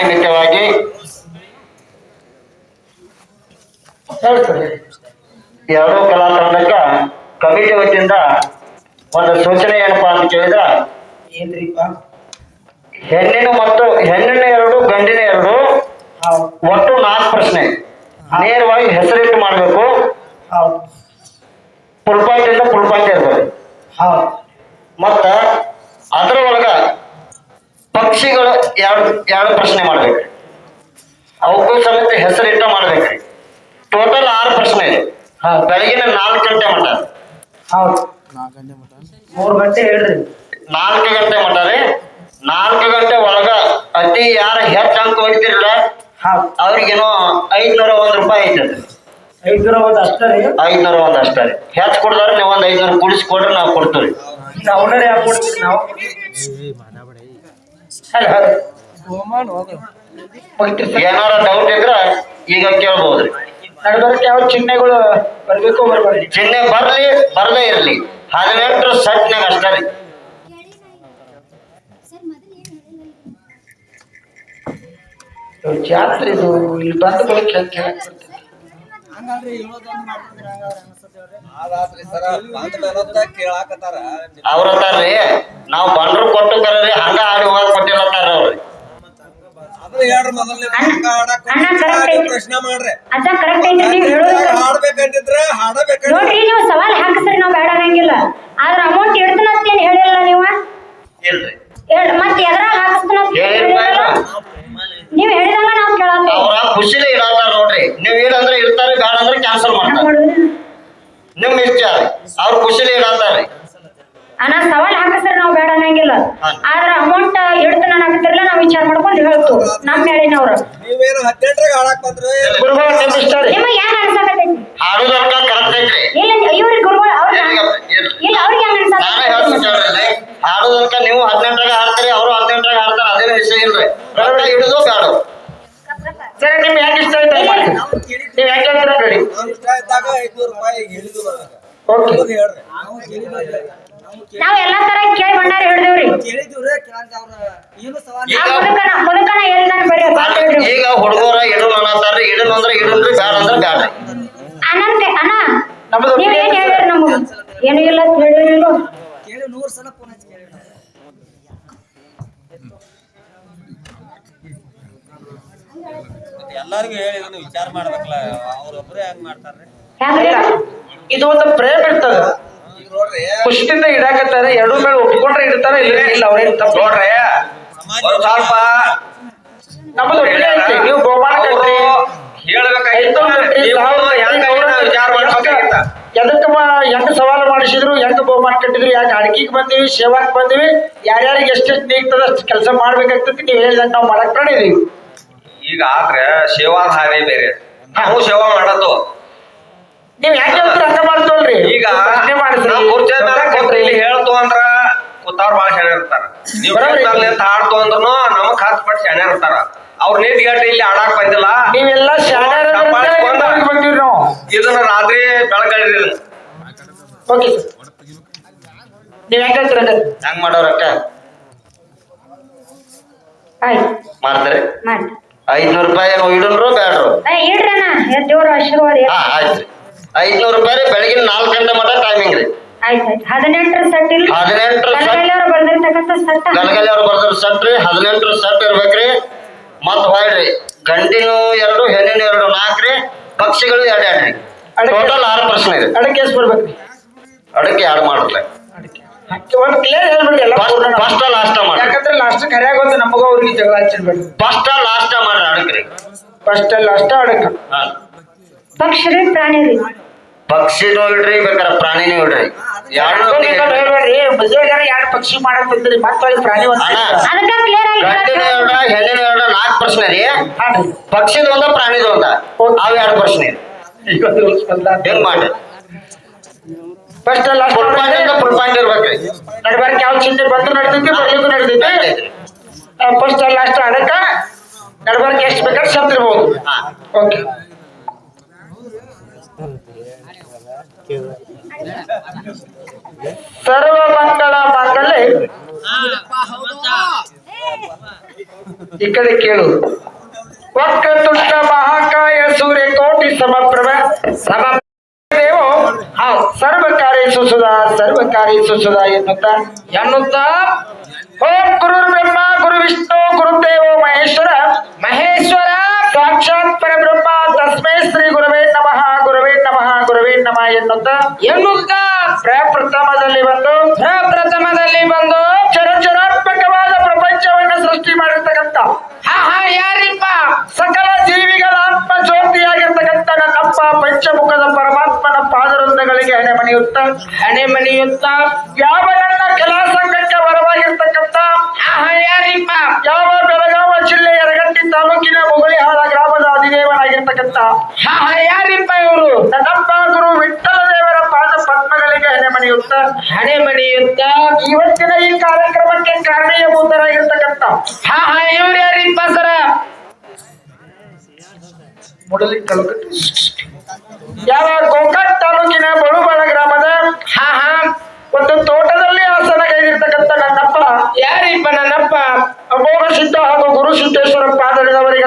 ನಿಮಿತ್ತವಾಗಿ ಎರಡೂ ಕಲಾ ತಂಡಕ್ಕ ಕಮಿಟಿ ವತಿಯಿಂದ ಒಂದು ಸೂಚನೆ ಏನಪ್ಪಾ ಅಂತ ಕೇಳಿದ್ರ, ಹೆಣ್ಣಿನ 2 ಗಂಡಿನ 2 ಒಟ್ಟು 4 ಪ್ರಶ್ನೆ ನೇರವಾಗಿ ಹೆಸರಿಟ್ಟು ಮಾಡಬೇಕು. ಫುಲ್ ಪಾಯಿಂಟ್ ಇಂದ ಫುಲ್ ಪಾಯಿಂಟ್ ಇರ್ಬೋದು. ಮತ್ತ ಅದರ ಒಳಗ ಪಕ್ಷಿಗಳು ಎರಡು ಪ್ರಶ್ನೆ ಮಾಡ್ಬೇಕು. ಅವಕ್ಕೂ ಸಮೇತ ಹೆಸರಿಟ್ಟ ಮಾಡ್ಬೇಕ್ರಿ. ಟೋಟಲ್ 6 ಪ್ರಶ್ನೆ ಇದೆ. ಬೆಳಗಿನ 4 ಗಂಟೆ ಮಟ್ಟ. 3 ಗಂಟೆ ಹೇಳ್ರಿ. 4 ಗಂಟೆ ಮಟ್ಟ ರೀ. 4 ಗಂಟೆ ಒಳಗ ಅತಿ ಯಾರ ಹೆಚ್ಚು ಅಂಕ ಹೋಗ್ತಿರಲ್ಲ ಅವ್ರಿಗೇನೋ 501 ರೂಪಾಯಿ ಐತದ. 501 ಅಷ್ಟೇ ರೀ. 501 ಅಷ್ಟೇ ರೀ. ಹೆಚ್ಚು ಕೊಡ್ತಾರೆ, ನೀವು ಒಂದು 500 ಕೂಡಿಸಿ ಕೊಡ್ರಿ, ನಾವು ಕೊಡ್ತೀವಿ. ಅವನರೇ ಯಾಕೆ ಕೊಡ್ತೀವಿ ನಾವು? ಏನಾರ ಡೌಟ್ ಇದ್ರ ಈಗ ಕೇಳ್ಬೋದ್ರಿ. ನಡ್ಬರ್ಕ್ ಯಾವ ಚಿಹ್ನೆಗಳು ಬರ್ಬೇಕು ಬರ್ಬಾರ್ದು? ಚಿಹ್ನೆ ಬರ್ಲಿ ಬರ್ದೇ ಇರ್ಲಿ 18 ಸೆಟ್ನಾಗ ಅಷ್ಟೇ ರೀ. ಜಾತ್ರೆ ಇದು ಇಲ್ಲಿ ಬಂದು ಬೆಳಗ್ಗೆ ಅವ್ರತಾರ್ರಿ ನಾವು ಬಂದ್ರು ಕೊಟ್ಟು ಕರೀರಿ, ಹಂಗ ಆಡಿ ಹೋಗಾಕ ಕೊಟ್ಟಿಲ್ಲತ್ತಾರ ಅವ್ರಿ. ಪ್ರಶ್ನೆ ಮಾಡ್ರಿ ನೋಡ್ರಿ, ನೀವು ಸವಾಲ್ ಹಾಕಿಸ್ರಿ, ನಾವು ಬೇಡ ಅನ್ನಂಗಿಲ್ಲ. ಆದ್ರ ಅಮೌಂಟ್ ಇಡ್ತನಂತೇನ್ ಹೇಳಿಲ್ಲ ನೀವು. ಇಲ್ರಿ ಮತ್ತೆ ಎದ್ರಾಗ ಹಾಕಿಸ್ತಾನ ನೀವ್ ಹೇಳಿದಂಗ ನಾವ್ ಕೇಳಲ್ಲ. ಅವ್ರ ಖುಷಿಲೇ ಇಡತ್ತಾರ ನೋಡ್ರಿ. ನೀವ್ ಇಡಂದ್ರೆ ಇರ್ತಾರೆ, ಬೇಡ ಅಂದ್ರೆ ಕ್ಯಾನ್ಸಲ್ ಮಾಡ್ತಾರೆ. ನಿಮ್ ಇಷ್ಟ, ಅವ್ರ ಖುಷಿಲೇ ಇಡತ್ತಾರ್ರಿ. ಅಣ್ಣ ಸವಾಲ್ ಹಾಕಿಸ್ರಿ ನಾವು ಬೇಡ ಅನ್ನಂಗಿಲ್ಲ. ಆದ್ರ ಅಮೌಂಟ್ ಇಡ್ತಾನ ಹಾಕ್ತಿರ್ಲ ನಾವ್ ವಿಚಾರ ಮಾಡ್ಕೊಂಡು ಹೇಳ್ತು ನಮ್ ಮೇಲಿನವ್ರು. ನೀವೇನು 18 ಆಡಕ್ ಬಂದ್ರೆ ನಿಮಗ್ ಏನ್ ಅನ್ಸಾಕತೈತಿ? ಹಾಡುದಕ್ಕ ಕರೆಕ್ಟ್ ಐತ್ರಿ. ಇಲ್ಲ ಇವ್ರಿಗೆ ಗುರುಗಳು ಇಲ್ಲ ಅವ್ರಿಗೆ ಹೆಂಗ್ ಅನ್ಸಾಕತೈತಿ? ಹಾಡುದಕ್ಕ ನೀವು 18 ಹಾಡ್ತೀರಿ, ಅವರು 18 ಹಾಡ್ತಾರ, ಅದೇನು ವಿಷಯ ಇಲ್ರಿ. ರೊಕ್ಕ ಹಿಡಿದು ಬ್ಯಾಡು. ಸರಿ, ನಿಮ್ ಯಾಕೆ ಇಷ್ಟ ಆಯ್ತು ನೀವ್ ಯಾಕೆ ಹೇಳ್ತೀರ ನೋಡಿ. ಇಷ್ಟ ಆಯ್ತಾಗ 500 ರೂಪಾಯಿ ಹೇಳಿದ್ರು. ಓಕೆ, ನಾವ್ ಎಲ್ಲಾ ತರ ಕೇಳಿ ಬಂಡಾರ ಹಿಡಿದೇವ್ರಿ. ಮುದುಕನ ಹೇಳ್ತಾನೆ ಬರೀ ಈಗ ಹುಡುಗರ ಇಡನ್ ಅನ್ನತಾರ್ರಿ. ಇಡನ್ ಅಂದ್ರೆ ಇಡನ್ರಿ, ಬ್ಯಾಡ ಅಂದ್ರೆ ಬ್ಯಾಡ್ರಿ. ಅಣ್ಣ ನೀವ್ ಏನ್ ಹೇಳಿರಿ? ನಮಗ್ ಏನು ಇಲ್ಲ ಅಂತ ಹೇಳಿರಿಲ್ಲ. ಕೇಳಿ 100 ಸಲ ಫೋನ್ ಹಚ್ಚಿ ಕೇಳಿ. ಎಲ್ಲಾರ್ಗು ಹೇಳಿ ವಿಚಾರ ಮಾಡ್ಬೇಕಲ್ಲ, ಅವ್ರೊಬ್ಬರೇ ಹೆಂಗ್ ಮಾಡ್ತಾರ್ರಿ? ಇದು ಒಂದು ಪ್ರೇಮ್ ಇರ್ತದ. ಖುಷಿಯಿಂದ ಇಡಾಕತ್ತಾರ, 2 ಮೇಲೆ ಒಪ್ಕೊಂಡ್ರೆ ಇಡ್ತಾರ, ಇಲ್ಲ ಅವ್ರೇನ್ ತಪ್ಪು ನೋಡ್ರಿ. ಸ್ವಲ್ಪ ನಮ್ಮದು ನೀವು ಗೋಪಾಲ ಕಟ್ರಿ ಎದಕ್ಕ ಹೆಂಗ್ ಸವಾಲು ಮಾಡಿಸಿದ್ರು, ಹೆಂಗ್ ಬಹುಮಾನ ಕಟ್ಟಿದ್ರು, ಯಾಕೆ ಅಡ್ಕಿಗೆ ಬಂದಿವಿ, ಸೇವಾಕ್ ಬಂದಿವಿ, ಯಾರ್ಯಾರಿಗೆ ಎಷ್ಟೆಷ್ಟು ನೀಗ್ತದ ಅಷ್ಟು ಕೆಲಸ ಮಾಡ್ಬೇಕಾಗ್ತತಿ. ನೀವ್ ಹೇಳಿದಂಗ ನಾವು ಮಾಡಕ್ ಮಾಡಿದೀವಿ. ಈಗ ಆದ್ರೆ ಸೇವಾ ಹಾಗೆ ಬೇರೆ, ನಾವು ಸೇವಾ ಮಾಡೋದು. ನೀವ್ ಯಾಕೆ ಹೇಳ್ತೀರ ಹಂಗ ಮಾಡ್ತೋಲ್ರಿ. ಈಗ ಇಲ್ಲಿ ಹೇಳ್ತು ಅಂದ್ರ ಕೂತಾವ್ರ ಬಾಳ ಶಾಣೆ ಇರ್ತಾರ. ನೀವು ಆಡ್ತು ಅಂದ್ರೂ ನಮಗ್ 10 ಪಟ್ಟು ಶಾಣೆ ಇರ್ತಾರ. ಅವ್ರ ನೀತಿಗಟ್ಟಿ ಇಲ್ಲಿ ಆಡಾಕ್ ಬಂದಿಲ್ಲ. ನೀವೆಲ್ಲ ಬಂದಿವಿ ನಾವು. ಇದನ್ನ ರಾತ್ರಿ ಬೆಳಕಳಿರಿ. ಓಕೆ, ನೀವ್ ಹೆಂಗ್ ಹೇಳ್ತೀರ ಹೆಂಗ್ ಮಾಡೋರಕ್ಕ ಮಾಡ್ತಾರೆ. 500 ರೂಪಾಯಿ ಇಡನ್ರು ಬ್ಯಾಡ್ರು? ಇಡ್ರಣ್ಣ, ದೇವ್ರ ಆಶೀರ್ವಾದ. ಆಯ್ತ್ರಿ. 500 ರೂಪಾಯಿ ರೀ. ಬೆಳಗಿನ 4 ಗಂಟೆ ಮಟ್ಟ ಟೈಮಿಂಗ್ ರೀ. ಆಯ್ತು 18 ಸೆಟ್ ಇಲ್ಲ. 18 ಗಲಗಲಿಯವ್ರು ಬರ್ದಿರ್ತಕ್ಕಂಥ ಸೆಟ್. ಗಲಗಲಿಯವ್ರು ಬರ್ದ್ರ ಸೆಟ್ ರೀ. 18 ಸೆಟ್ ಇರ್ಬೇಕ್ರಿ. ಮತ್ ಹೊಳ್ರಿ ಗಂಡಿನೂ 2, ಹೆಣ್ಣಿನ 2, 4 ರೀ. ಪಕ್ಷಿಗಳು 2 ರೀ. ಟೋಟಲ್ 6 ಪ್ರಶ್ನೆ ಇದೆ. ಅಡಕೆ ಎಷ್ಟು ಬರ್ಬೇಕ್ರಿ? ಅಡಕೆ 2 ಮಾಡ್ರಿ. ಒಂದು ಕ್ಲಿಯರ್ ಹೇಳ್ಬಿಡಿ ಎಲ್ಲ. ಫಸ್ಟ್ ಲಾಸ್ಟ್ ಮಾಡಿ, ಯಾಕಂದ್ರೆ ಲಾಸ್ಟ್ ಕರಿಯಾಗ ಒಂದು ನಮಗ ಅವ್ರಿಗೆ ಜಗಳ ಹಚ್ಚಿರ್ಬೇಡಿ. ಫಸ್ಟ್ ಲಾಸ್ಟ್ ಮಾಡ್ರಿ ಅಡಕ್ರಿ. First last ಅಡಕ. ಪಕ್ಷಿ ರೀ, ಪ್ರಾಣಿ ರೀ. ಪಕ್ಷಿನೂ ಇಡ್ರಿ, ಬೇಕಾರೆ ಪ್ರಾಣಿನೂ ಇಡ್ರಿ. ಹೇಳ್ಬೇಡ್ರಿ. ಮದುವೆಗಾರ 2 ಪಕ್ಷಿ ಮಾಡಂತಂದ್ರಿ, ಮತ್ತೆ ಪ್ರಾಣಿ ಅದಕ್ಕ ಕ್ಲಿಯರ್ ಆಗಿ ಗಂಡಿನ 2, ಹೆಣ್ಣಿನ 2, 4 ಪ್ರಶ್ನೆ ರೀ. ಪಕ್ಷಿದ ಒಂದ ಪ್ರಾಣಿದ ಒಂದ, ಅವ್ 2 ಪ್ರಶ್ನೆ ಹೆಂಗ್ ಮಾಡ್ರಿ. ಫಸ್ಟ್ ಲಾಸ್ಟ್ ಫುಲ್ ಪಾಯಿಂಟ್ ಇರ್ಬೇಕ್ರಿ. ನಡ್ಬಾರ್ಕ್ ಯಾವ ಚಿಂತೆ ಬಂದು ನಡ್ದೈತಿ, ಬರ್ಲಿಕ್ಕೂ ನಡ್ದೈತಿ. ಫಸ್ಟ್ ಲಾಸ್ಟ್ ಅದಕ್ಕ ನಡ್ಬಾರ್ಕ್ ಎಷ್ಟು ಬೇಕಾದ್ರೆ ಶಬ್ದ ಇರ್ಬೋದು. ಓಕೆ, ಸರ್ವ ಮಂಗಳ ಮಂಗಲೇ ಈ ಕಡೆ ಕೇಳು. ವಕ್ರತುಂಡ ಮಹಾಕಾಯ ಸೂರ್ಯಕೋಟಿ ಸಮಪ್ರಭ ದೇವೋ ಸರ್ವಕಾರ್ಯೇಷು ಸುಧಾ ಎನ್ನುತ್ತಾ ಓಂ ಗುರುರ್ ಬ್ರಹ್ಮ ಗುರು ವಿಷ್ಣು ಗುರುದೇವೋ ಮಹೇಶ್ವರ ಸಾಕ್ಷಾತ್ ಪರಬ್ರಹ್ಮ ತಸ್ಮೈ ಶ್ರೀ ಗುರವೇ ನಮಃ ಎನ್ನುತ್ತಾ ಪ್ರಪ್ರಥಮದಲ್ಲಿ ಬಂದು ಚರಾತ್ಮಕವಾದ ಪ್ರಪಂಚವನ್ನು ಸೃಷ್ಟಿ ಮಾಡಿರ್ತಕ್ಕಂಥ ಯಾರಿಪ್ಪ ಸಕಲ ಜೀವಿಗಳ ಆತ್ಮ ಜ್ಯೋತಿಯಾಗಿರ್ತಕ್ಕಂಥ ನನ್ನಪ್ಪ ಪಂಚಮುಖದ ಪರಮಾತ್ಮನ ಪಾದವೃಂದಗಳಿಗೆ ಹಣೆ ಮಣಿಯುತ್ತಾ ಯಾವ ನನ್ನ ಕಲಾ ಸಂಘಕ್ಕೆ ವರವಾಗಿರ್ತಕ್ಕಂಥ ಯಾರಿಪ್ಪ ಯಾವ ಬೆಳಗಾವ ಜಿಲ್ಲೆ ಯರಗಟ್ಟಿ ತಾಲೂಕಿನ ಮುಗಳಿಹಾಳ ಗ್ರಾಮದ ಅಧಿದೇವನಾಗಿರ್ತಕ್ಕಂಥ ಯಾರಿಪ್ಪ ಇವರು ನನ್ನಪ್ಪ ಗುರು ವಿಠ್ಠಲ ದೇವರ ಪಾದ ಪದ್ಮಗಳಿಗೆ ಹಣೆ ಮಣಿಯುತ್ತಾ ಇವತ್ತಿನ ಈ ಕಾರ್ಯಕ್ರಮಕ್ಕೆ ಕಾರಣೀಯಭೂತರಾಗಿರ್ತಕ್ಕಂಥ ಇವ್ರು ಯಾರಿಪ್ಪ ಸರ ಮುಡಲಿ ತಾಲೂಕು ಯಾವ ಗೋಕಾಕ್ ತಾಲೂಕಿನ ಬಳುಬಾಳ ಗ್ರಾಮದ ಒಂದು ತೋಟದಲ್ಲಿ ಆಸನಗೈದಿರ್ತಕ್ಕಂಥ ನನ್ನಪ್ಪ ಯಾರಿಪ್ಪ ನನ್ನಪ್ಪ ಅಮೋಘ ಸಿದ್ಧ ಹಾಗೂ ಗುರು ಸಿದ್ದೇಶ್ವರ ಪಾದದವರಿಗೆ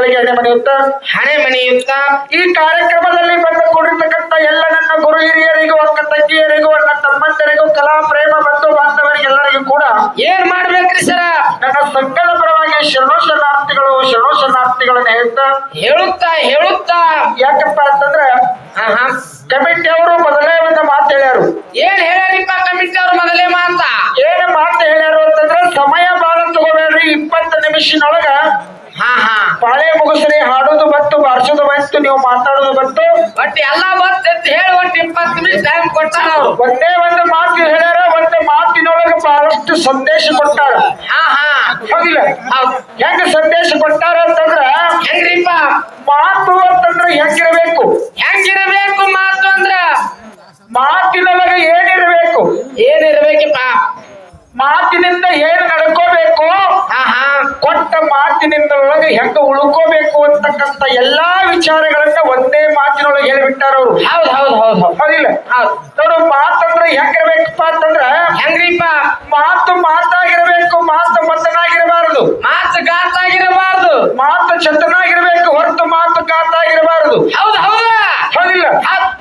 ಹಣೆ ಮಣಿಯುತ್ತಾ ಈ ಕಾರ್ಯಕ್ರಮದಲ್ಲಿ ಬಂದು ಕೂಡಿರ್ತಕ್ಕಂಥ ಎಲ್ಲ ನನ್ನ ಗುರು ಹಿರಿಯರಿಗೂ ಅಕ್ಕ ತಂಗಿಯರಿಗೂ ನನ್ನ ತಮ್ಮಂದರಿಗೂ ಕಲಾ ಪ್ರೇಮ ಬಂಧು ಬಾಂಧವರಿಗೆಲ್ಲರಿಗೂ ಕೂಡ ಏನ್ ಮಾಡ್ಬೇಕ್ರಿ ಸರ ನನ್ನ ಸಂಘದ ಪರವಾಗಿ ಶರಣೋಶನಾರ್ಥಿಗಳನ್ನ ಹೇಳುತ್ತಾ ಯಾಕಪ್ಪ ಅಂತಂದ್ರೆ ಕಮಿಟಿ ಅವರು ಮೊದಲೇ ಒಂದು ಮಾತು ಹೇಳ್ಯಾರು. ಏನ್ ಹೇಳ್ಯಾರಿಪ್ಪ ಕಮಿಟಿ ಅವರು ಮೊದಲೇ ಮಾತು ಹೇಳ್ಯಾರು ಅಂತಂದ್ರೆ ಸಮಯ ಬಾಳ ತಗೋಬೇಡ್ರಿ, 20 ನಿಮಿಷನೊಳಗ ಪಾಳೆ ಮುಗಿಸ್ರಿ, ಹಾಡೋದು ಬಂತು, ಬಾರಿಸೋದು ಬಂತು, ನೀವು ಮಾತಾಡೋದು ಬಂತು, ಬಟ್ ಎಲ್ಲಾ ಬಂತು ಅಂತ ಹೇಳಿ ಒಟ್ಟು 20 ನಿಮಿಷ ಟೈಮ್ ಕೊಟ್ಟಾರ ಅವ್ರು. ಒಂದೇ ಒಂದು ಮಾತು ಹೇಳ್ಯಾರ, ಒಂದು ಮಾತಿನೊಳಗ ಬಹಳಷ್ಟು ಸಂದೇಶ ಕೊಟ್ಟಾರ. ಹೌದಿಲ್ಲ? ಹೆಂಗ ಸಂದೇಶ ಕೊಟ್ಟಾರ ಅಂತಂದ್ರ ಹೆಂಗ್ರಿಪ್ಪ ಮಾತು ಅಂತಂದ್ರ ಹೆಂಗಿರಬೇಕು ಮಾತು ಅಂದ್ರ ಮಾತಿನೊಳಗ ಏನಿರಬೇಕಪ್ಪ, ಮಾತಿನಿಂದ ಏನ್ ನಡ್ಕೋಬೇಕು, ಕೊಟ್ಟ ಮಾತಿನಿಂದೊಳಗೆ ಹೆಂಗ ಉಳ್ಕೋಬೇಕು ಅಂತಕ್ಕಂಥ ಎಲ್ಲಾ ವಿಚಾರಗಳನ್ನ ಒಂದೇ ಮಾತಿನೊಳಗೆ ಹೇಳ್ಬಿಟ್ಟಾರ ಅವ್ರು. ಹೌದಿಲ್ಲ? ನೋಡು, ಮಾತಂದ್ರೆ ಹೆಂಗಿರ್ಬೇಕಪ್ಪ ಅಂತಂದ್ರ ಹೆಂಗ್ರಿಪ್ಪ ಮಾತಾಗಿರ್ಬೇಕು, ಮಾತು ಮತನಾಗಿರಬಾರದು, ಮಾತು ಗಾತಾಗಿರಬಾರದು, ಮಾತು ಚತನಾಗಿರ್ಬೇಕು ಹೊರತು ಮಾತು ಗಾತಾಗಿರಬಾರದು. ಹೌದಿಲ್ಲ?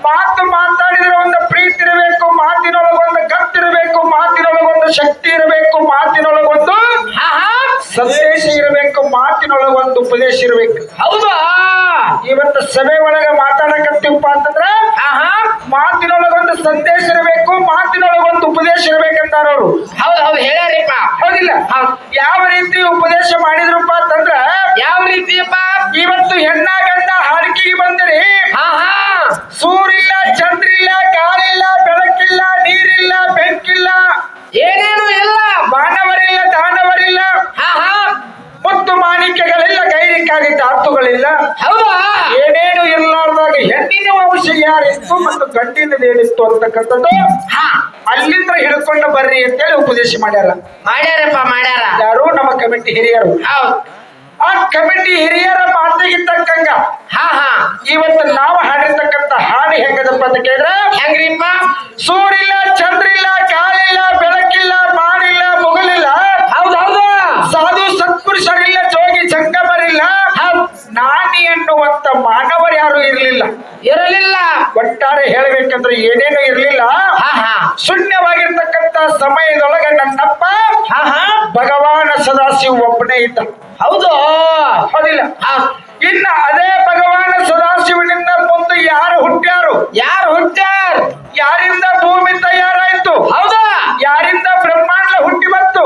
ಮಾತು ಮಾತಾಡಿದ್ರೆ ಒಂದು ಪ್ರೀತಿ ಇರಬೇಕು, ಮಾತಿನೊಳಗೊಂದು ಗತ್ತಿರಬೇಕು, ಮಾತಿನೊಳಗೊಂದು ಶಕ್ತಿ ಇರಬೇಕು, ಮಾತಿನೊಳಗೊಂದು ಸಂದೇಶ ಇರಬೇಕು, ಮಾತಿನೊಳಗೊಂದು ಉಪದೇಶ ಇರಬೇಕು. ಹೌದಾ? ಇವತ್ತು ಸಭೆ ಒಳಗ ಮಾತಾಡಕತ್ತೀವಪ್ಪ ಅಂತಂದ್ರ ಮಾತಿನೊಳಗೊಂದು ಸಂದೇಶ ಇರಬೇಕು, ಮಾತಿನೊಳಗೊಂದು ಉಪದೇಶ ಇರ್ಬೇಕಂತಾರ ಅವರು. ಹೌದು ಹೇಳ್ಯಾರಿಪ್ಪ. ಹೌದಿಲ್ಲ? ಯಾವ ರೀತಿ ಉಪದೇಶ ಮಾಡಿದ್ರಪ್ಪ ಅಂತಂದ್ರ ಯಾವ ರೀತಿಯಪ್ಪ, ಇವತ್ತು ಹೆಣ್ಣ ಗಂಡ ಹಾಡಿಕೆಗೆ ಬಂದಿರಿ, ಸೂರಿಲ್ಲ, ಚಂದ್ರಿಲ್ಲ, ಗಾಳಿಲ್ಲ, ಬೆಳಕಿಲ್ಲ, ನೀರಿಲ್ಲ, ಬೆಂಕಿಲ್ಲ, ಏನೇನು ಇಲ್ಲ, ಮಾನವರಿಲ್ಲ, ದಾನವರಿಲ್ಲ, ಮುತ್ತು ಮಾಣಿಕ್ಯಗಳಿಲ್ಲ, ಗೈರಿಕಾಗಿ ಧಾತುಗಳಿಲ್ಲ. ಹೌದಾ? ಏನೇನು ಇರ್ಲಾರ್ದಾಗ ಹೆಣ್ಣಿನ ವಂಶ ಯಾರಿತ್ತು ಮತ್ತು ಗಂಡಿನದೇನಿತ್ತು ಅಂತಕ್ಕಂಥದ್ದು ಅಲ್ಲಿಂದ ಹಿಡ್ಕೊಂಡು ಬರ್ರಿ ಅಂತೇಳಿ ಉಪದೇಶ ಮಾಡ್ಯಾರ. ಯಾರು? ನಮ್ಮ ಕಮಿಟಿ ಹಿರಿಯರು. ಆ ಕಮಿಟಿ ಹಿರಿಯರ ಮಾತಿಗೆ ತಕ್ಕಂಗ ಇವತ್ತು ನಾವು ಹಾಡಿರ್ತಕ್ಕಂಥ ಹಾಡು ಹೆಂಗದಪ್ಪ ಅಂತ ಕೇಳಿದ್ರೆ ಹೆಂಗ್ರಿಪ್ಪ, ಸೂರಿಲ್ಲ, ಚಂದ್ರಿಲ್ಲ, ಗಾಳಿಲ್ಲ, ಬೆಳಕಿಲ್ಲ, ಮಾಡಿಲ್ಲ, ಮುಗಲಿಲ್ಲ, ಸಾಧು ಸತ್ಪುರುಷರಿಲ್ಲ, ಜೋಗಿ ಜಂಗಮರಿಲ್ಲ, ನಾನಿ ಎನ್ನುವಂತ ಮಾನವರು ಯಾರು ಇರಲಿಲ್ಲ. ಒಟ್ಟಾರೆ ಹೇಳ್ಬೇಕಂದ್ರೆ ಏನೇನು ಇರಲಿಲ್ಲ. ಶೂನ್ಯವಾಗಿರ್ತಕ್ಕಂಥ ಸಮಯದೊಳಗೆ ನನ್ನಪ್ಪ ಭಗವಾನ ಸದಾಶಿವ ಒಬ್ಬನೇ ಇದ್ದ. ಹೌದಿಲ್ಲ? ಇನ್ನು ಅದೇ ಭಗವಾನ ಸದಾಶಿವನಿಂದ ಮುಂದೆ ಯಾರು ಹುಟ್ಟ್ಯಾರು? ಯಾರಿಂದ ಭೂಮಿ ತಯಾರಾಯ್ತು? ಹೌದಾ? ಯಾರಿಂದ ಬ್ರಹ್ಮಾಂಡ ಹುಟ್ಟಿ ಬಂತು?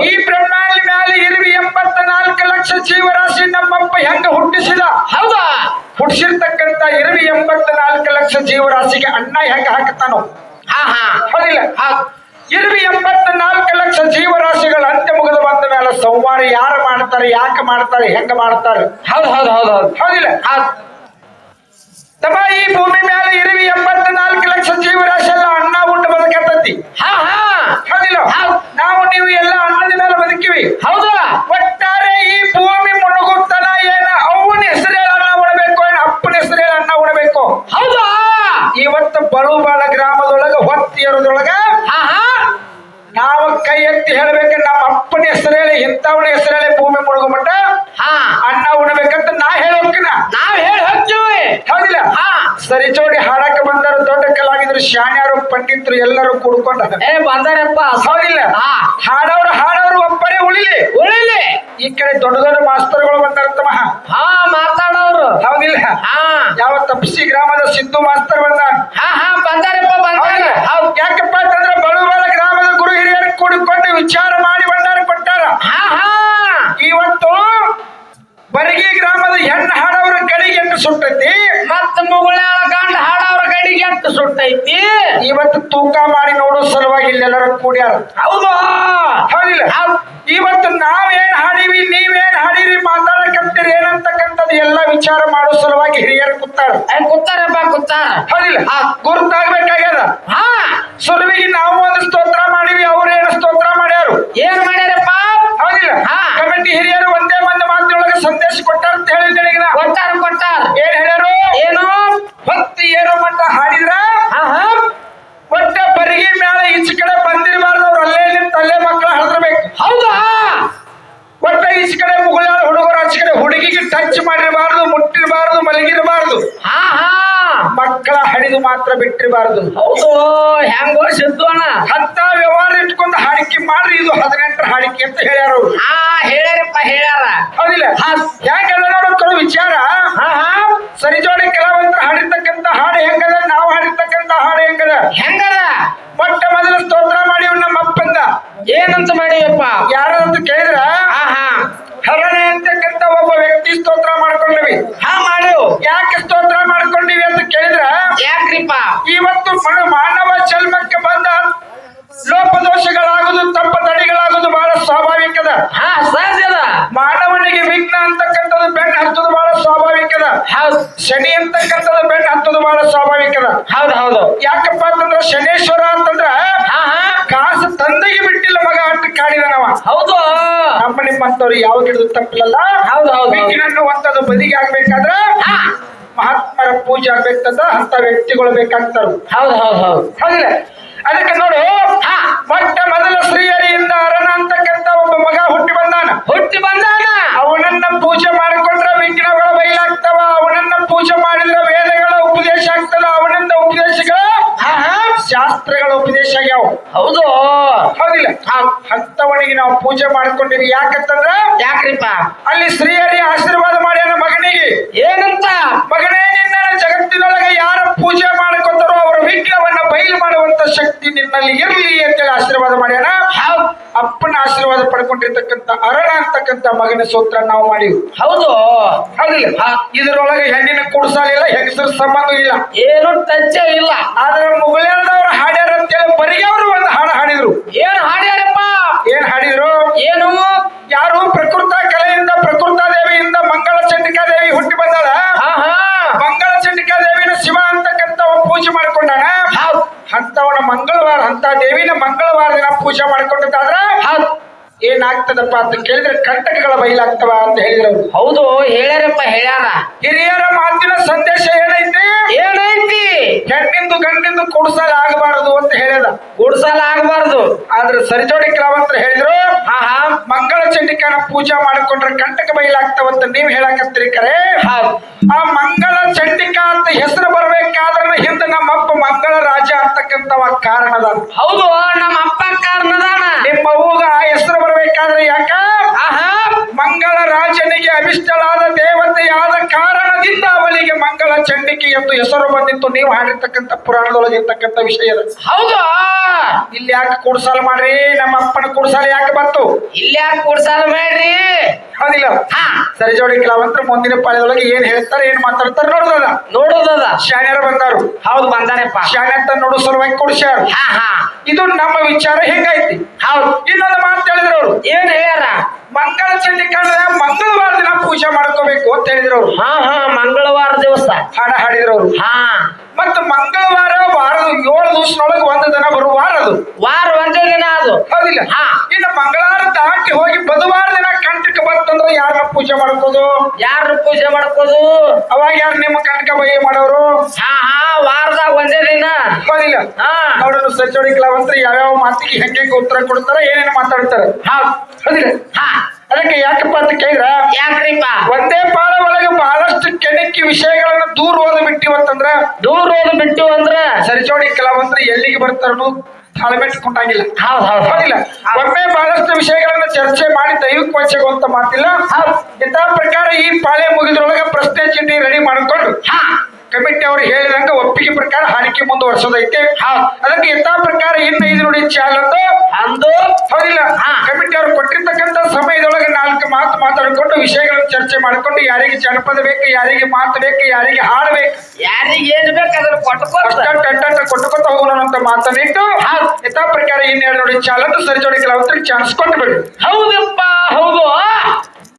ಈ ಬ್ರಹ್ಮಾಂಡ ಮೇಲೆ ಇರುವಿ 84 ಲಕ್ಷ ಜೀವರಾಶಿ ನಮ್ಮಪ್ಪ ಹೆಂಗ ಹುಟ್ಟಿಸಿದ? ಹೌದಾ? ಹುಟ್ಟಿಸಿರ್ತಕ್ಕಂಥ ಇರುವಿ 84 ಲಕ್ಷ ಜೀವರಾಶಿಗೆ ಅನ್ನ ಹೆಂಗ ಹಾಕ್ತಾನೋ? ಹೌದಿಲ್ಲ? ಇರುವಿ 84 ಲಕ್ಷ ಜೀವರಾಶಿಗಳ ಅಂತ್ಯ ಮುಗಿದು ಬಂದ ಮೇಲೆ ಸಂವಾರ ಯಾರು ಮಾಡ್ತಾರೆ, ಯಾಕೆ ಮಾಡ್ತಾರೆ, ಹೆಂಗ ಮಾಡ್ತಾರೆ? ಹೌದಿಲ್ಲ? ತಮ್ಮ ಈ ಭೂಮಿ ಮೇಲೆ ಇರುವಿ 84 ಲಕ್ಷ ಜೀವರಾಶಿ ಎಲ್ಲ ಅನ್ನ ಉಂಟು ಬದುಕತ್ತೈತಿ. ಹೌದಿಲ್ಲ? ನಾವು ನೀವು ಎಲ್ಲ ಅನ್ನದ ಮೇಲೆ ಬದುಕಿವಿ. ಹೌದಾ? ಒಟ್ಟಾರೆ ಈ ಭೂಮಿ ಮುಳುಗುತ್ತನ ಏನ ಅವನ ಹೆಸರೇ ಅನ್ನ ಉಣಬೇಕು, ಏನ ಅಪ್ಪನ ಹೆಸರೇ ಅನ್ನ ಉಣಬೇಕು? ಹೌದಾ? ಇವತ್ತು ಬಳುಬಾಳ ಗ್ರಾಮದೊಳಗ ಹೊತ್ತಿಯರದೊಳಗ ನಾವು ಕೈ ಎತ್ತಿ ಹೇಳ್ಬೇಕು, ನಮ್ಮ ಅಪ್ಪನ ಹೆಸರೇಳಿ ಇಂಥವನ ಹೆಸರೇಳಿ ಭೂಮಿ ಮುಳುಗು ಮಟ್ಟ ಹಾ ಅನ್ನ ಉಣಬೇಕಂತ ನಾ ಹೇಳೋಕಿನ ನಾವ್ ಹೇಳಿ ಹೋಗ್ತೀವಿ. ಹೌದಿಲ್ಲ ಹಾ ಸರಿ ಜೋಡಿ ಹಾಡಕ ಬಂದರು, ದೊಡ್ಡ ಕಲಾವಿದರು, ಶಾಣ್ಯರು, ಪಂಡಿತರು ಎಲ್ಲರೂ ಕೂಡ್ಕೊಂಡ ಬಂದಾರಪ್ಪ. ಹೌದಿಲ್ಲ ಹಾ ಹಾಡವ್ರು ಒಬ್ಬರೇ ಉಳಿಲಿ. ಉಳಿಲಿ. ಈ ಕಡೆ ದೊಡ್ಡ ದೊಡ್ಡ ಮಾಸ್ತರ್ಗಳು ಬಂದಾರ ತಮ್ಮ. ಹಾ ಮಾತಾಡೋರು. ಹೌದಿಲ್ಲ ಹಾ ಯಾವ ತಪ್ಸಿ ಗ್ರಾಮದ ಸಿದ್ದು ಮಾಸ್ತರ್ ಬಂದ. ಹಾ ಹಾ ಬಂದಾರಪ್ಪ ಬಂದಾರ. ಹೌದ್. ಯಾಕಪ್ಪ ಅಂತಂದ್ರೆ ಬಳುವಲ ಗ್ರಾಮದ ಗುರು ಹಿರಿಯರು ಕೂಡಿಕೊಂಡು ವಿಚಾರ ಮಾಡಿ ಭಂಡಾರ ಕೊಟ್ಟಾರ. ಹಾ ಹಾ ಇವತ್ತು ಬರಗಿ ಗ್ರಾಮದ ಹೆಣ್ಣು ಹಾಡವ್ರ ಕಡೆಗೆ ಎಂಟು ಸುಟ್ಟೈತಿ, ಮತ್ತ ಮುಗುಳ್ಯಾಳ ಗಂಡ ಹಾಡವ್ರ ಕಡೆಗೆ ಎಂಟು ಸುಟ್ಟೈತಿ. ಇವತ್ತು ತೂಕ ಮಾಡಿ ನೋಡೋ ಸಲುವಾಗಿ ಇಲ್ಲೆಲ್ಲರೂ ಕೂಡ್ಯಾರ. ಹೌದು. ಹೌದಿಲ್ಲ ಇವತ್ತು ನಾವೇನ್ ಹಾಡಿವಿ ನೀವೇನ್ ಹಾಡಿರಿ ಮಾತಾಡಕಂತೀರಿ ಏನಂತಕ್ಕಂಥದ್ದು ಎಲ್ಲ ವಿಚಾರ ಮಾಡೋ ಸಲುವಾಗಿ ಹಿರಿಯರು ಕೂತಾರ. ಕೂತಾರಪ್ಪ ಕೂತಾರ. ಹೌದಿಲ್ಲ ಗುರುತಾಗ್ಬೇಕಾಗ್ಯದ. ಹಾ ಸುರುವಿಗೆ ನಾವು ಒಂದು ಸ್ತೋತ್ರ ಮಾಡಿವಿ, ಅವ್ರು ಏನು ಸ್ತೋತ್ರ ಮಾಡ್ಯಾರು. ಏನ್ ಮಾಡ್ಯಾರಪ್ಪ? ಹೌದಿಲ್ಲ ಹಾ. ಕಮಿಟಿ ಹಿರಿಯರು ಒಂದೇ ಒಂದು ಮಾತಿನೊಳಗೆ ಸಂದೇಶ ಕೊಟ್ಟಾರ ಅಂತ ಹೇಳಿದ್ದೇನೆ. ಕೊಟ್ಟಾರ ಕೊಟ್ಟಾರ. ಏನ್ ಹೇಳ್ಯಾರು? ಏನು ಹೊತ್ತಿ ಏರೋ ಮಟ್ಟ ಹಾಡಿದ್ರ ಹಾ ಹಾ ಒಟ್ಟ ಬರಿಗೆ ಮ್ಯಾಲ ಈಚೆ ಕಡೆ ಬಂದಿರಬಾರ್ದು, ಅವ್ರು ಅಲ್ಲೇ ನಿಂತ ಅಲ್ಲೇ ಮಕ್ಕಳ ಹರಿದ್ರಬೇಕು. ಹೌದಾ? ಒಟ್ಟ ಈಚೆ ಕಡೆ ಮುಗುಳ್ಯಾಳ ಹುಡುಗರು ಆಚೆ ಕಡೆ ಹುಡುಗಿಗೆ ಟಚ್ ಮಾಡಿರಬಾರ್ದು, ಮುಟ್ಟಿರಬಾರ್ದು, ಮಲಗಿರಬಾರ್ದು, ಹಾ ಹಾ ಮಕ್ಕಳ ಹಡಿದು ಮಾತ್ರ ಬಿಟ್ಟಿರಬಾರ್ದು. ಹೌದು. ಹೆಂಗೋ ಸಿದ್ದು ಅಣ್ಣ ಅಂತ ವ್ಯವಹಾರ ಇಟ್ಕೊಂಡು ಹಾಡಿಕೆ ಮಾಡ್ರಿ, ಇದು 18ರ ಹಾಡಿಕೆ ಅಂತ ಹೇಳ್ಯಾರ ಅವ್ರು. ಹಾ ಹೇಳ್ಯಾರಪ್ಪ ಹೇಳ್ಯಾರ. ಹೌದಿಲ್ಲ ಯಾಕಂದ್ರೆ ನೋಡೋದು ವಿಚಾರ ಹಾ ಹಾ ಸರಿ ಜೋಡಿ ಕಲಾವಂತರು ಹಾಡಿರ್ತಕ್ಕಂಥ ಹಾಡು ಹೆಂಗದ, ನಾವು ಹಾಡಿರ್ತಕ್ಕಂಥ ಹಾಡು ಹೆಂಗದ. ಹೆಂಗದ? ಮೊಟ್ಟ ಮೊದಲು ಸ್ತೋತ್ರ ಮಾಡಿ ನಮ್ಮ ಅಪ್ಪಂದ ಏನಂತ ಮಾಡಿಯಪ್ಪ? ಯಾರಂತ ಕೇಳಿದ್ರ ಹಾ ಹಾ ಹರನೆ ಅಂತಕ್ಕಂಥ ಒಬ್ಬ ವ್ಯಕ್ತಿ ಸ್ತೋತ್ರ ಮಾಡ್ಕೊಂಡ್ವಿ. ಹಾ ಮಾಡು. ಯಾಕೆ ಸ್ತೋತ್ರ ಮಾಡ್ಕೊಂಡಿವಿ ಅಂತ ಕೇಳಿದ್ರ ಯಾಕ್ರಿಪ್ಪ? ಇವತ್ತು ಮಾನವ ಜನ್ಮಕ್ಕೆ ಬಂದ ಲೋಪದೋಷಗಳಾಗುದು, ತಪ್ಪ ತಡಿಗಳಾಗುದು ಬಹಳ ಸ್ವಾಭಾವಿಕದ. ಹಾ ಸಹಜದ. ಮಾನವನಿಗೆ ವಿಘ್ನ ಅಂತಕ್ಕಂಥದ್ದು ಬೆನ್ನು ಹತ್ತದು ಬಹಳ ಸ್ವಾಭಾವಿಕದ. ಹೌದು ಶನಿ ಅಂತಕ್ಕಂಥದ್ದು ಬೆನ್ನು ಹತ್ತದು ಬಹಳ ಸ್ವಾಭಾವಿಕದ. ಹೌದು ಹೌದು. ಯಾಕಪ್ಪ ಅಂತಂದ್ರ ಶನೇಶ್ವರ ಅಂತಂದ್ರ ಹಾ ಹಾ ಕಾಸು ತಂದೆಗೆ ಬಿಟ್ಟಿಲ್ಲ ಮಗ ಅಟ್ಟು ಕಾಡಿದನವ. ಹೌದು. ನಮ್ಮ ನಿಮ್ಮಂತವ್ರು ಯಾವ ಗಿಡದು ತಪ್ಪಿಲ್ಲಲ್ಲ. ಹೌದು ಹೌದು. ವಿಘ್ನ ಅನ್ನುವಂಥದ್ದು ಬದಿಗೆ ಆಗ್ಬೇಕಾದ್ರ ಹಾ ಮಹಾತ್ಮರ ಪೂಜೆ ಆಗ್ಬೇಕಂತ ಅಂತ ವ್ಯಕ್ತಿಗಳು ಬೇಕಾಗ್ತಾರ. ಹೌದು ಹೌದು ಹೌದು. ಹೌದಿಲ್ಲ ಅದಕ್ಕೆ ನೋಡು ಹಾ ಮೊಟ್ಟ ಮೊದಲ ಶ್ರೀಹರಿಯಿಂದ ಅರಣ ಅಂತಕ್ಕಂಥ ಒಬ್ಬ ಮಗ ಹುಟ್ಟಿ ಬಂದಾನ. ಹುಟ್ಟಿ ಬಂದಾನ. ಅವನನ್ನ ಪೂಜೆ ಮಾಡಿಕೊಂಡ್ರೆ ವಿಘ್ನಗಳ ಬಯಲಾಗ್ತವ. ಅವನನ್ನ ಪೂಜೆ ಮಾಡಿದ್ರೆ ವೇದಗಳ ಉಪದೇಶ ಆಗ್ತದ. ಅವನಿಂದ ಉಪದೇಶಗಳ ಹಾ ಹಾ ಶಾಸ್ತ್ರಗಳ ಉಪದೇಶ ಆಗ್ಯಾವ. ಹೌದು. ಹೌದಿಲ್ಲ ಅಂತವನಿಗೆ ನಾವು ಪೂಜೆ ಮಾಡ್ಕೊಂಡಿವಿ. ಯಾಕಂತಂದ್ರ ಯಾಕ್ರಿಪ್ಪ? ಅಲ್ಲಿ ಶ್ರೀಹರಿ ಆಶೀರ್ವಾದ ಮಾಡ್ಯಾನ ಮಗನಿಗೆ. ಏನಂತ? ಮಗನೇ ನಿನ್ನ ಜಗತ್ತಿನೊಳಗೆ ಯಾರ ಪೂಜೆ ಮಾಡ್ಕೊತಾರೋ ಅವರ ವಿಘ್ನವನ್ನ ಬಯಲು ಮಾಡುವಂತ ಶಕ್ತಿ ನಿನ್ನಲ್ಲಿ ಇರ್ಲಿ ಅಂತೇಳಿ ಆಶೀರ್ವಾದ ಮಾಡ್ಯಾನ. ಹೌದು. ಅಪ್ಪನ ಆಶೀರ್ವಾದ ಪಡ್ಕೊಂಡಿರ್ತಕ್ಕಂಥ ಅರಣ ಅಂತಕ್ಕಂಥ ಮಗನ ಸ್ತೋತ್ರ ನಾವು ಮಾಡಿವಿ. ಹೌದು. ಹೌದಿಲ್ಲ ಇದರೊಳಗೆ ಹೆಣ್ಣಿನ ಕೂಡ್ಸಾಲಿಲ್ಲ, ಹೆಂಗಸರ ಸಂಬಂಧ ಇಲ್ಲ, ಏನು ಟಚ್ಚೇ ಇಲ್ಲ. ಆದ್ರೆ ಮುಗುಳ್ಯಾಳದವ್ರು ಹಾಡ್ಯಾರ ಅಂತೇಳಿ ಬರಿಗೆ ಅವರು ಒಂದು ಹಾಡು ಹಾಡಿದ್ರು. ಏನ್ ಹಾಡ್ಯಾರಪ್ಪ? ಏನ್ ಹಾಡಿದ್ರು? ಏನು? ಯಾರು ಪ್ರಕೃತ ಕಲೆಯಿಂದ ಪ್ರಕೃತ ದೇವಿಯಿಂದ ಮಂಗಳ ಚಂಡಿಕಾ ದೇವಿ ಹುಟ್ಟಿ ಬಂದಾಳ. ಹಾ ಹಾ ಮಂಗಳ ಚಂಡಿಕಾ ದೇವಿನ ಶಿವ ಅಂತಕ್ಕಂಥ ಪೂಜೆ ಮಾಡ್ಕೊಂಡಾನ. ಹೌದು ಅಂತವನ ಮಂಗಳವಾರ ಅಂತ ದೇವಿನ ಮಂಗಳವಾರ ದಿನ ಪೂಜೆ ಮಾಡ್ಕೊಂಡಿದ್ದಾದ್ರ ಹೌದು. ಏನಾಗ್ತದಪ್ಪ ಅಂತ ಕೇಳಿದ್ರೆ ಕಂಟಕಗಳ ಬಯಲಾಗ್ತವ ಅಂತ ಹೇಳಿದ್ರು. ಹೌದು ಹೇಳ್ಯಾರಪ್ಪ ಹೇಳ್ಯಾರ. ಹಿರಿಯರ ಮಾತಿನ ಸಂದೇಶ ಏನೈತಿ? ಏನೈತಿ? ಹೆಣ್ಣಿಂದು ಗಂಡಿಂದು ಕುಡ್ಸಲ್ ಆಗಬಾರದು ಅಂತ ಹೇಳ್ಯದ. ಗುಡ್ಸಲ ಆಗ್ಬಾರ್ದು. ಆದ್ರೆ ಸರಿಜೋಡಿ ಕಲಾವಂತರು ಹೇಳಿದ್ರು ಹಾ ಹಾ ಮಂಗಳ ಚಂಡಿಕಾನ ಪೂಜಾ ಮಾಡಿಕೊಂಡ್ರೆ ಕಂಟಕ ಬಯಲಾಗ್ತವಂತ ನೀವ್ ಹೇಳಕತ್ತೀರಿ ಕರೆ. ಹೌದು. ಆ ಮಂಗಳ ಚಂಡಿಕಾ ಅಂತ ಹೆಸರು ಬರ್ಬೇಕಾದ್ರೆ ಹಿಂದೆ ನಮ್ಮಪ್ಪ ಮಂಗಳ ರಾಜ ಅಂತಕ್ಕಂಥವ ಕಾರಣದ. ಹೌದು ನಮ್ಮ ಅಪ್ಪ ಕಾರಣದಾನ. ನಿಮ್ಮ ಅವ್ವಗ ಆ ಹೆಸರು ಬರ್ಬೇಕಾದ್ರೆ ಯಾಕ? ಆಹಾ ಮಂಗಳ ರಾಜನಿಗೆ ಅಭಿಷ್ಟಳಾದ ದೇವತೆಯಾದ ಕಾರಣದಿಂದ ಅವಳಿಗೆ ಮಂಗಳ ಚಂಡಿಕೆ ಎಂದು ಹೆಸರು ಬಂದಿತ್ತು. ನೀವು ಹಾಡಿರ್ತಕ್ಕಂಥ ಪುರಾಣದೊಳಗೆ ಇರ್ತಕ್ಕಂಥ ವಿಷಯ. ಹೌದು. ಇಲ್ಲಿ ಯಾಕೆ ಕುಡ್ಸಾಲ ಮಾಡ್ರಿ? ನಮ್ಮ ಅಪ್ಪನ ಕುಡ್ಸಾಲ ಯಾಕೆ ಬಂತು? ಇಲ್ಲಿ ಯಾಕೆ ಕುಡ್ಸಾಲ ಮಾಡ್ರಿ? ಹೌದಿಲ್ಲ ಹಾ ಸರಿ ಜೋಡಿ ಕಲಾವಂತರು ಮುಂದಿನ ಪಾಳ್ಯದೊಳಗೆ ಏನ್ ಹೇಳ್ತಾರೆ ಏನ್ ಮಾತಾಡ್ತಾರೆ ನೋಡುದದ. ನೋಡೋದದ. ಶಾಣ್ಯರ ಬಂದಾರು. ಹೌದು ಬಂದಾರಪ್ಪ. ಶಾಣ್ಯತ ನೋಡು ಸಲುವಾಗಿ ಕುಡಿಸ್ಯಾರ. ಹಾ ಹಾ ಇದು ನಮ್ಮ ವಿಚಾರ ಹೆಂಗೈತಿ. ಹೌದು. ಇನ್ನೊಂದು ಮಾತು ಹೇಳಿದ್ರು ಅವ್ರು. ಏನ್ ಹೇಳ್ಯಾರ? ಮಂಗಳ ಚಂಡಿಕಾನ ಮಂಗಳವಾರ ದಿನ ಪೂಜೆ ಮಾಡ್ಕೋಬೇಕು ಅಂತ ಹೇಳಿದ್ರು ಅವ್ರು. ಹಾ ಹಾ ಮಂಗಳವಾರ ದಿವಸ ಹಾಡ ಹಾಡಿದ್ರು ಅವ್ರು. ಹಾ ಮತ್ತ ಮಂಗಳವಾರ ವಾರದ 7 ದಿವಸನೊಳಗೆ ಒಂದು ದಿನ ಬರುವ ವಾರ ಅದು. ವಾರ ಒಂದೇ ದಿನ ಅದು. ಹೌದಿಲ್ಲ ಹಾ ಇನ್ನು ಮಂಗಳವಾರ ದಾಟಿ ಹೋಗಿ ಬುಧವಾರ ದಿನ ಕಂಟಕ ಬಂತಂದ್ರೆ ಯಾರನ್ನ ಪೂಜೆ ಮಾಡ್ಕೋದು? ಯಾರು ಪೂಜೆ ಮಾಡ್ಕೋದು? ಅವಾಗ ಯಾರು ನಿಮ್ಮ ಕಂಟಕ ಬಗೆ ಮಾಡೋರು? ಹಾ ಹಾ ವಾರದಾಗ ಒಂದೇ ದಿನ. ಹೌದಿಲ್ಲ ಹಾ ನೋಡೋಣ ಸಚ್ಚೋಡಿ ಕಲಾವಂತರು ಯಾವ್ಯಾವ ಮಾತಿಗೆ ಹೆಂಗೆ ಉತ್ತರ ಕೊಡ್ತಾರ, ಏನೇನು ಮಾತಾಡ್ತಾರ. ಹೌದು. ಹೌದಿಲ್ಲ ಹಾ ಅದಕ್ಕೆ ಯಾಕಪ್ಪ ಅಂತ ಕೇಳಿದ್ರ ಯಾಕ್ರಿಪ್ಪ ಒಂದೇ ಪಾಳ ಒಳಗೆ ಬಹಳಷ್ಟು ಕೆಣಕಿ ವಿಷಯಗಳನ್ನ ದೂರ ಓದ ಬಿಟ್ಟಿವತ್ತಂದ್ರ ದೂರ ಓದ್ ಬಿಟ್ಟು ಅಂದ್ರ ಸರಿಜೋಡಿ ಕಲಾವಂತರು ಎಲ್ಲಿಗೆ ಬರ್ತಾರನು ತಾಳ್ಮೆಟ್ಕೊಂಡಾಗಿಲ್ಲ ಹೌದ್ ಹೌದ್ ಹೌದಿಲ್ಲ ಒಮ್ಮೆ ಬಹಳಷ್ಟು ವಿಷಯಗಳನ್ನ ಚರ್ಚೆ ಮಾಡಿ ದೈವಿಕ ವಚಗುವಂತ ಮಾತಿಲ್ಲ ಇಂಥ ಪ್ರಕಾರ ಈ ಪಾಳೆ ಮುಗಿದ್ರೊಳಗೆ ಪ್ರಶ್ನೆ ಚೀಟಿ ರೆಡಿ ಮಾಡ್ಕೊಂಡು ಕಮಿಟಿ ಅವ್ರು ಹೇಳಿದಂಗ ಒಪ್ಪಿಗೆ ಪ್ರಕಾರ ಹಾಡಿಕೆ ಮುಂದುವರ್ಸೋದೈತೆ ಅದಕ್ಕೆ ಇಂಥ ಪ್ರಕಾರ ಇನ್ನು 5 ನುಡಿ ಚಾಲಂದು ಅಂದು ಹೌದಿಲ್ಲ ಕಮಿಟಿ ಅವ್ರು ಕೊಟ್ಟಿರ್ತಕ್ಕಂಥ ಸಮಯದೊಳಗೆ 4 ಮಾತು ಮಾತಾಡಿಕೊಂಡು ವಿಷಯಗಳನ್ನು ಚರ್ಚೆ ಮಾಡಿಕೊಂಡು ಯಾರಿಗೆ ಜನಪದ ಬೇಕು ಯಾರಿಗೆ ಮಾತು ಬೇಕು ಯಾರಿಗೆ ಹಾಡಬೇಕು ಯಾರಿಗೆ ಏನ್ ಬೇಕು ಅದನ್ನ ಕೊಟ್ಟುಕೊತ ಹೋಗೋಣ ಅಂತ ಮಾತನ್ನಿಟ್ಟು ಇಂಥ ಪ್ರಕಾರ 2 ನುಡಿ ಚಾಲಂದು ಸರಿಜೋಡಿ ಕಲಾವಂತರಿಗೆ ಚಾನ್ಸ್ ಕೊಟ್ಟು ಬಿಡಿ ಹೌದಪ್ಪ ಹೌದು